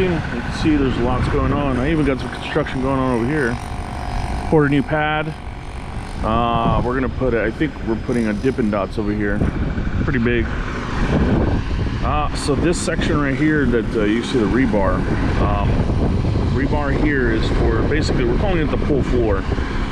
mounting. You can see there's lots going on. I even got some construction going on over here. Poured a new pad. We're gonna put I think we're putting a Dippin' Dots over here. Pretty big. So this section right here that you see the rebar. Rebar here is for, basically we're calling it the pool floor.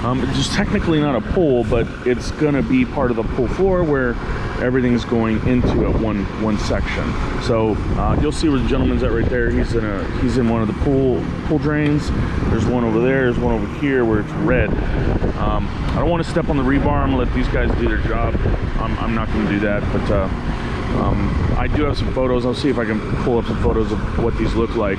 It's just technically not a pool, but it's gonna be part of the pool floor where everything's going into it one section. So you'll see where the gentleman's at right there. He's in one of the pool drains. There's one over there. There's one over here where it's red. I don't want to step on the rebar. I'm gonna let these guys do their job. I'm not gonna do that, but I do have some photos. I'll see if I can pull up some photos of what these look like.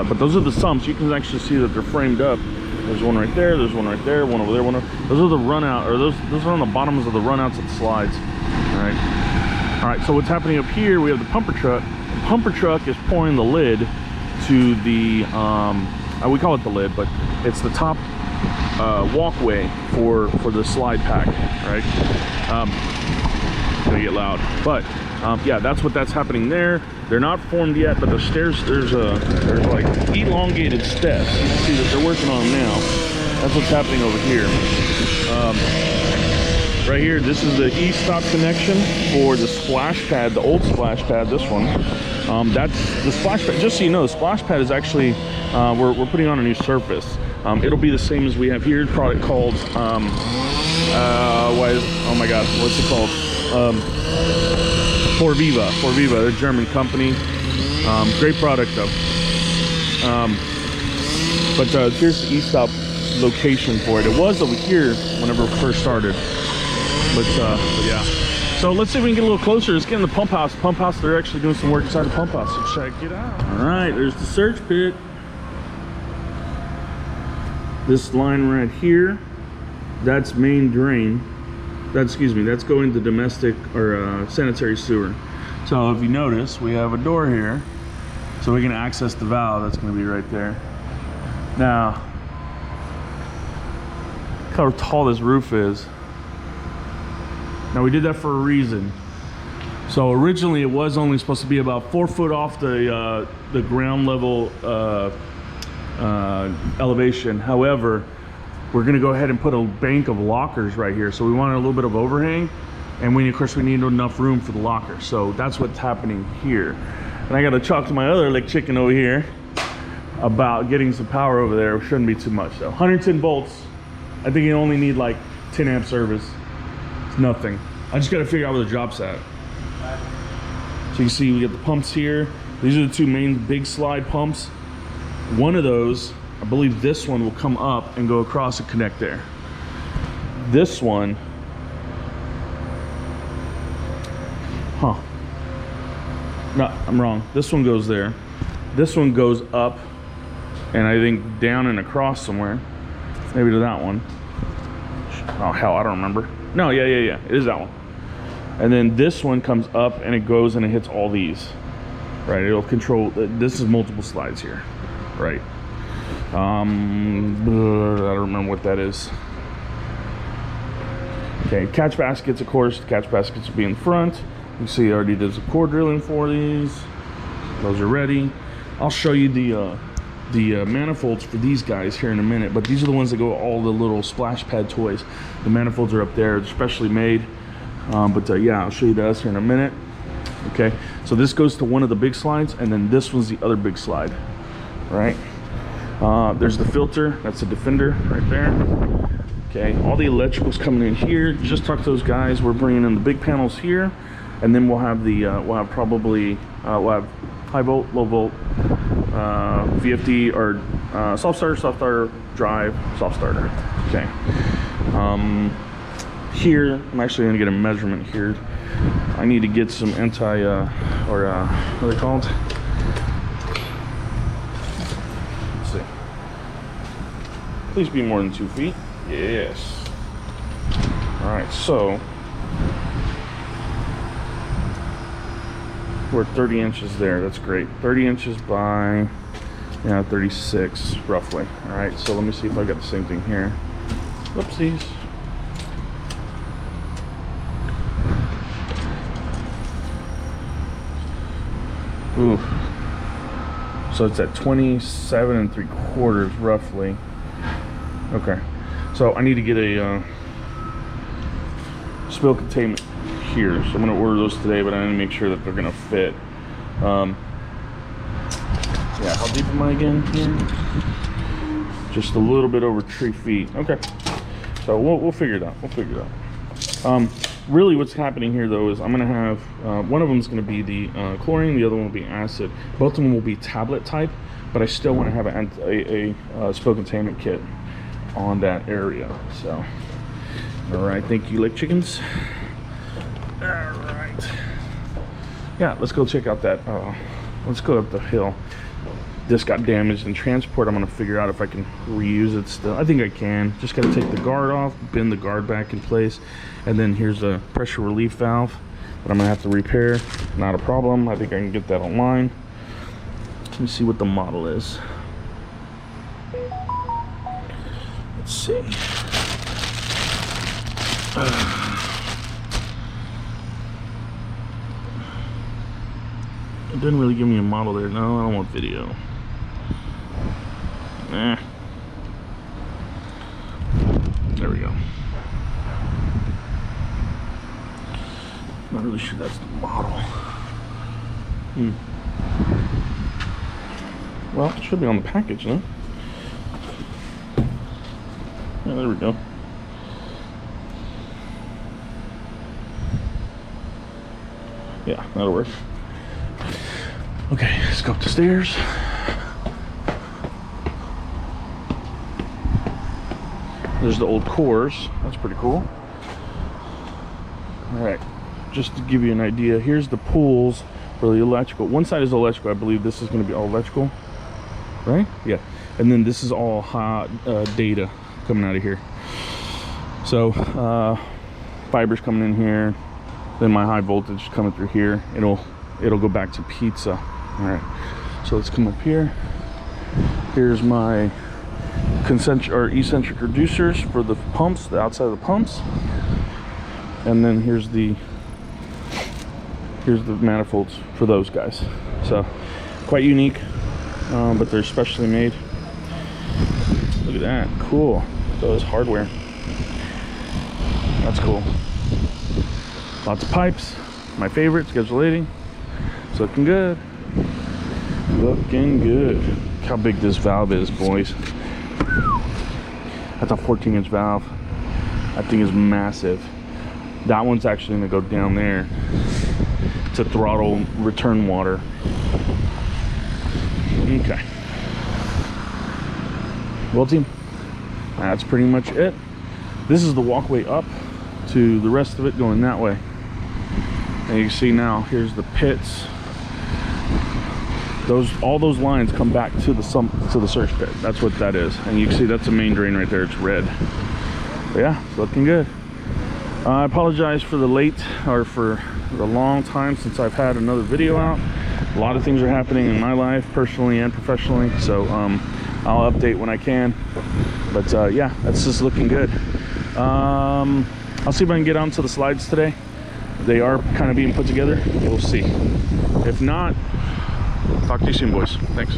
But those are the sumps. You can actually see that they're framed up. There's one right there. There's one right there. One over there. One over. Those are the run out, or those are on the bottoms of the runouts of the slides. All right. So what's happening up here? We have the pumper truck. The pumper truck is pouring the lid to the we call it the lid, but it's the top walkway for the slide pack. Right. Gonna get loud, but yeah, that's happening there. They're not formed yet, but the stairs, there's like elongated steps. You can see that they're working on them now. That's what's happening over here. Right here, this is the e-stop connection for the splash pad, the old splash pad, this one. That's the splash pad. Just so you know, the splash pad is actually, we're putting on a new surface. It'll be the same as we have here. A product called, oh my God, what's it called? Forviva, they're a German company. Great product though. But here's the e-stop location for it. It was over here whenever it first started. But yeah. So let's see if we can get a little closer. Let's get in the pump house. They're actually doing some work inside the pump house. So check it out. All right, there's the surge pit. This line right here, that's main drain. That's going to domestic or sanitary sewer. So if you notice, we have a door here, so we can access the valve. That's going to be right there. Now, look how tall this roof is. Now we did that for a reason. So originally it was only supposed to be about 4 foot off the ground level elevation. However, we're gonna go ahead and put a bank of lockers right here. So we wanted a little bit of overhang, and of course we need enough room for the locker. So that's what's happening here. And I gotta talk to my other like chicken over here about getting some power over there. It shouldn't be too much though. 110 volts. I think you only need like 10 amp service. It's nothing. I just gotta figure out where the drop's at. So you see we got the pumps here. These are the two main big slide pumps. One of those, I believe this one will come up and go across and connect there. This one, no, I'm wrong. This one goes there. This one goes up and I think down and across somewhere. Maybe to that one. Oh hell, I don't remember. No, yeah, it is that one. And then this one comes up and it goes and it hits all these. Right, it'll control, this is multiple slides here. Right. I don't remember what that is. Okay, catch baskets, of course. Catch baskets will be in front. You see, I already did some core drilling for these. Those are ready. I'll show you the manifolds for these guys here in a minute. But these are the ones that go with all the little splash pad toys. The manifolds are up there, they're specially made. Yeah, I'll show you those here in a minute. Okay, so this goes to one of the big slides, and then this one's the other big slide. Right. There's the filter. That's the Defender right there. Okay, all the electricals coming in here. Just talk to those guys. We're bringing in the big panels here, and then we'll have the we'll have high volt, low volt, VFD, or soft starter, drive, soft starter. Okay. Here I'm actually going to get a measurement here. I need to get some what are they called? Please be more than 2 feet. Yes. All right, so we're 30 inches there. That's great. 30 inches by 36 roughly. All right, so let me see if I got the same thing here. Whoopsies. Ooh. So it's at 27 3/4 roughly. Okay, so I need to get a spill containment here. So I'm gonna order those today, but I need to make sure that they're gonna fit. Yeah, how deep am I again here? Just a little bit over 3 feet. Okay, so we'll figure it out. We'll figure it out. Really what's happening here though is I'm gonna have one of them is gonna be the chlorine, the other one will be acid. Both of them will be tablet type, but I still want to have a spill containment kit on that area. So, all right, thank you, Lake Chickens. All right, yeah, let's go check out that. Let's go up the hill. This got damaged in transport. I'm gonna figure out if I can reuse it still. I think I can. Just gotta take the guard off, bend the guard back in place, and then here's a pressure relief valve that I'm gonna have to repair. Not a problem. I think I can get that online. Let me see what the model is. Let's see. It didn't really give me a model there. No, I don't want video. There we go. Not really sure that's the model. Well, it should be on the package, no? Yeah, there we go. Yeah, that'll work. Okay, let's go up the stairs. There's the old cores. That's pretty cool. All right, just to give you an idea, here's the pools for the electrical. One side is electrical. I believe this is going to be all electrical, right? Yeah. And then this is all hot data coming out of here. So fibers coming in here. Then my high voltage coming through here. It'll go back to pizza. All right. So let's come up here. Here's my concentric or eccentric reducers for the pumps, the outside of the pumps, and then here's the manifolds for those guys. So quite unique, but they're specially made. Look at that, cool. Those hardware, that's cool. Lots of pipes, my favorite, schedule 80. It's looking good, looking good. Look how big this valve is, boys. That's a 14-inch valve. That thing is massive. That one's actually gonna go down there to throttle return water. Okay. Well, team, that's pretty much it. This is the walkway up to the rest of it going that way. And you can see now, here's the pits. All those lines come back to the search pit. That's what that is. And you can see that's the main drain right there. It's red. But yeah, it's looking good. I apologize for the late, or for the long time since I've had another video out. A lot of things are happening in my life, personally and professionally. So I'll update when I can. But yeah, that's just looking good. I'll see if I can get onto the slides today. They are kind of being put together. We'll see. If not, talk to you soon, boys. Thanks.